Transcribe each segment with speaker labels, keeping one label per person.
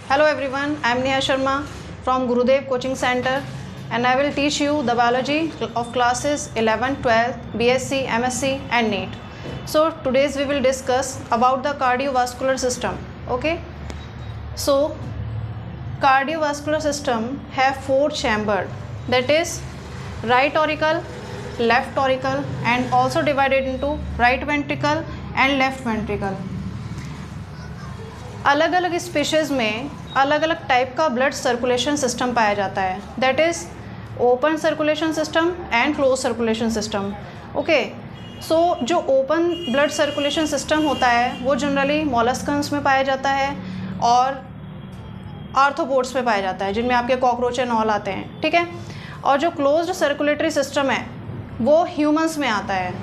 Speaker 1: Hello everyone, I am Neha Sharma from Gurudev Coaching Center and I will teach you the biology of classes 11, 12, BSc, MSc and NEET. So today's we will discuss about the cardiovascular system. Okay. So cardiovascular system have 4 chambers, that is right auricle, left auricle and also divided into right ventricle and left ventricle. अलग अलग species में अलग अलग type का blood circulation system पाया जाता है, that is open circulation system and close circulation system. Okay, so जो ओपन ब्लड सर्कुलेशन सिस्टम होता है वो जनरली मॉलस्कन्स में पाया जाता है और आर्थ्रोपोड्स में पाया जाता है, जिनमें आपके कॉकरोच एंड ऑल आते हैं. ठीक है. और जो क्लोज्ड सर्कुलेटरी सिस्टम है वो ह्यूमंस में आता है.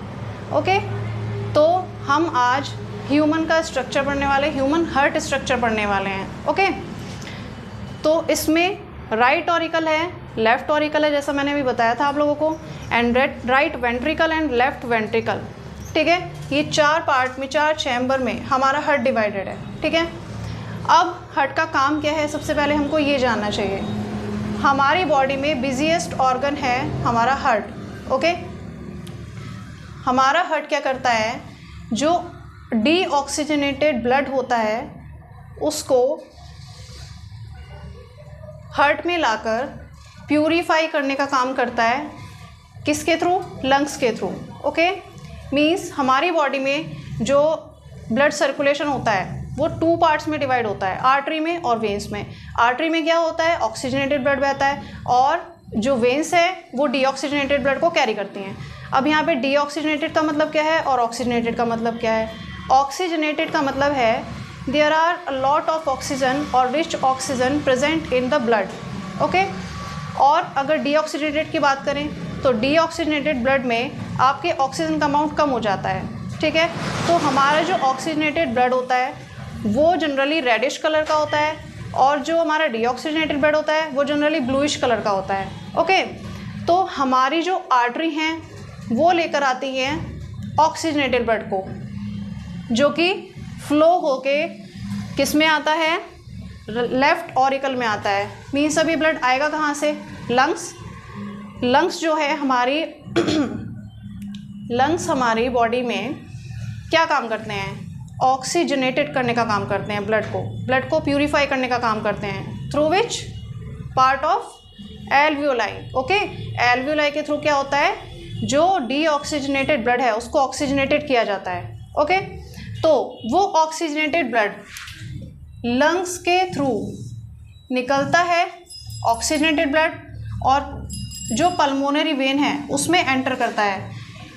Speaker 1: ओके, तो हम आज ह्यूमन का स्ट्रक्चर पढ़ने वाले, ह्यूमन हार्ट स्ट्रक्चर पढ़ने वाले हैं. ओके, तो इसमें राइट ऑरिकल है, लेफ्ट ऑरिकल है, जैसा मैंने अभी बताया था आप लोगों को, and right ventricle and left ventricle. ठीक है, ये 4 पार्ट में, 4 चैम्बर में हमारा हार्ट डिवाइडेड है. ठीक है. अब हार्ट का काम क्या है, सबसे पहले हमको ये जानना चाहिए. हमारी बॉडी में बिजीएस्ट ऑर्गन है हमारा हार्ट. ओके, हमारा हार्ट क्या करता है, जो डीऑक्सीजनेटेड ब्लड होता है उसको हार्ट में लाकर प्यूरीफाई करने का काम करता है. किसके थ्रू? लंग्स के थ्रू. ओके, मीन्स हमारी बॉडी में जो ब्लड सर्कुलेशन होता है वो 2 पार्ट्स में डिवाइड होता है, आर्टरी में और वेन्स में. आर्टरी में क्या होता है, ऑक्सीजनेटेड ब्लड बहता है और जो वेन्स है वो डीऑक्सीजनेटेड ब्लड को कैरी करती हैं. अब यहाँ पे डीऑक्सीजनेटेड का मतलब क्या है और ऑक्सीजनेटेड का मतलब क्या है. ऑक्सीजनेटेड का मतलब है there are a lot of oxygen और rich oxygen present in the blood. Okay, और अगर डीऑक्सीजनेटेड की बात करें तो डीऑक्सीजनेटेड ब्लड में आपके ऑक्सीजन का अमाउंट कम हो जाता है. ठीक है, तो हमारा जो ऑक्सीजनेटेड ब्लड होता है वो जनरली रेडिश कलर का होता है और जो हमारा डीऑक्सीजनेटेड ब्लड होता है वो जनरली ब्लूइश कलर का होता है. ओके, तो हमारी जो आर्टरी हैं वो लेकर आती हैं ऑक्सीजनेटेड ब्लड को, जो कि फ्लो होके किस में आता है, लेफ्ट ऑरिकल में आता है. मीन्स अभी ब्लड आएगा कहाँ से, लंग्स. लंग्स जो है हमारी लंग्स हमारी बॉडी में क्या काम करते हैं, ऑक्सीजनेटेड करने का काम करते हैं, ब्लड को प्यूरीफाई करने का काम करते हैं. Through which part of alveoli. Okay, alveoli के थ्रू क्या होता है, जो डीऑक्सीजनेटेड ब्लड है उसको ऑक्सीजनेटेड किया जाता है. ओके, तो वो ऑक्सीजनेटेड ब्लड लंग्स के थ्रू निकलता है, ऑक्सीजनेटेड ब्लड, और जो पल्मोनरी वेन है उसमें एंटर करता है.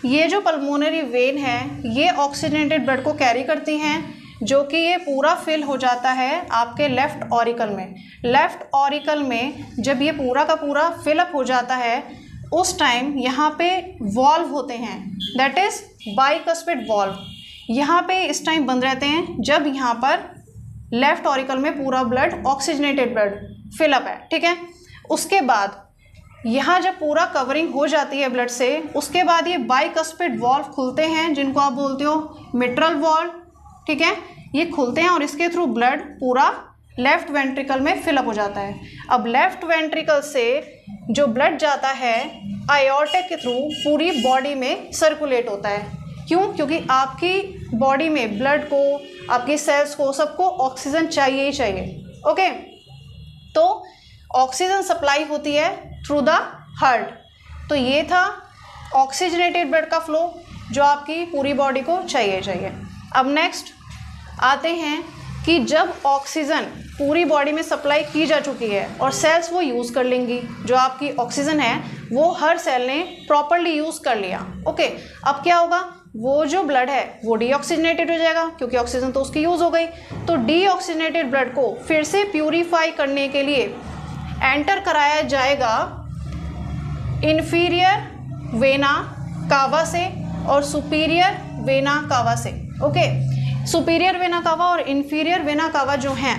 Speaker 1: ये जो पल्मोनरी वेन है ये ऑक्सीजनेटेड ब्लड को कैरी करती हैं, जो कि ये पूरा फिल हो जाता है आपके लेफ़्ट ऑरिकल में. लेफ़्ट ऑरिकल में जब ये पूरा का पूरा फिलअप हो जाता है उस टाइम यहाँ पे वॉल्व होते हैं, दैट इज़ बाइकस्पिड वॉल्व. यहाँ पे इस टाइम बंद रहते हैं जब यहाँ पर लेफ़्ट ऑरिकल में पूरा ब्लड, ऑक्सीजनेटेड ब्लड फिलअप है. ठीक है, उसके बाद यहाँ जब पूरा कवरिंग हो जाती है ब्लड से, उसके बाद ये बाइकस्पिड वॉल्व खुलते हैं, जिनको आप बोलते हो मिट्रल वॉल्व. ठीक है, ये खुलते हैं और इसके थ्रू ब्लड पूरा लेफ़्ट वेंट्रिकल में फिलअप हो जाता है. अब लेफ़्ट वेंट्रिकल से जो ब्लड जाता है आयोर्टा के थ्रू पूरी बॉडी में सर्कुलेट होता है. क्यों? क्योंकि आपकी बॉडी में ब्लड को, आपकी सेल्स को, सबको ऑक्सीजन चाहिए ही चाहिए. ओके, तो ऑक्सीजन सप्लाई होती है थ्रू द हार्ट. तो ये था ऑक्सीजनेटेड ब्लड का फ्लो जो आपकी पूरी बॉडी को चाहिए. अब नेक्स्ट आते हैं कि जब ऑक्सीजन पूरी बॉडी में सप्लाई की जा चुकी है और सेल्स वो यूज़ कर लेंगी, जो आपकी ऑक्सीजन है वो हर सेल ने प्रॉपरली यूज़ कर लिया. ओके, अब क्या होगा, वो जो ब्लड है वो डीऑक्सीजनेटेड हो जाएगा क्योंकि ऑक्सीजन तो उसकी यूज़ हो गई. तो डीऑक्सीजनेटेड ब्लड को फिर से प्यूरीफाई करने के लिए एंटर कराया जाएगा इन्फीरियर वेना कावा से और सुपीरियर वेना कावा से. ओके, सुपीरियर वेना कावा और इन्फीरियर वेना कावा जो हैं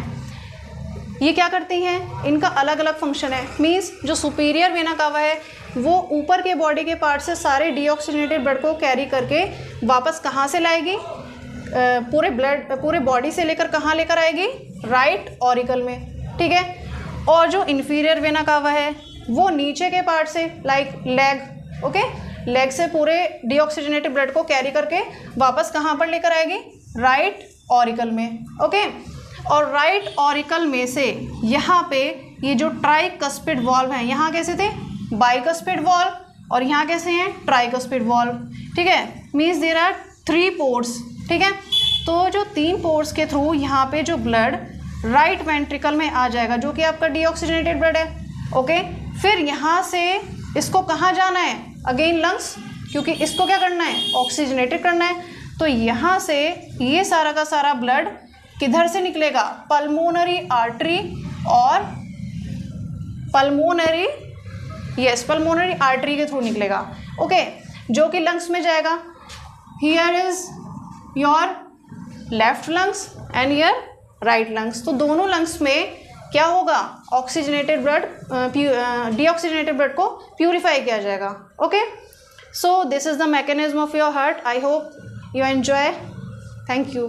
Speaker 1: ये क्या करती हैं, इनका अलग अलग फंक्शन है. मीन्स जो सुपीरियर वेना कावा है वो ऊपर के बॉडी के पार्ट से सारे डीऑक्सीजनेटेड ब्लड को कैरी करके वापस कहाँ से लाएगी, पूरे बॉडी से लेकर कहाँ लेकर आएगी, राइट ऑरिकल में. ठीक है। और जो इन्फीरियर वेना कावा है वो नीचे के पार्ट से लाइक लेग, ओके, लेग से पूरे डीऑक्सीजनेटेड ब्लड को कैरी करके वापस कहाँ पर लेकर आएगी, राइट ऑरिकल में, ओके। और राइट ऑरिकल में से यहाँ पे ये जो ट्राइकस्पिड वॉल्व हैं, यहाँ कैसे थे, बाइकस्पिड वॉल्व, और यहाँ कैसे हैं, ट्राइकस्पिड वॉल्व, ठीक है। मीन्स देयर आर 3 पोर्स, ठीक है। तो जो 3 पोर्स के थ्रू यहाँ पे जो ब्लड राइट वेंट्रिकल में आ जाएगा, जो कि आपका डीऑक्सीजनेटेड ब्लड है, ओके। फिर यहाँ से इसको कहाँ जाना है, अगेन लंग्स, क्योंकि इसको क्या करना है, ऑक्सीजनेटेड करना है। तो यहाँ से ये सारा का सारा ब्लड किधर से निकलेगा, पल्मोनरी आर्टरी और पल्मोनरी आर्टरी के थ्रू निकलेगा, ओके, जो कि लंग्स में जाएगा। Here is your left lungs and your right lungs. तो दोनों लंग्स में क्या होगा, ऑक्सीजनेटेड ब्लड, डीऑक्सीजनेटेड ब्लड को प्यूरिफाई किया जाएगा, okay. So this is the mechanism of your heart. I hope you enjoy. Thank you.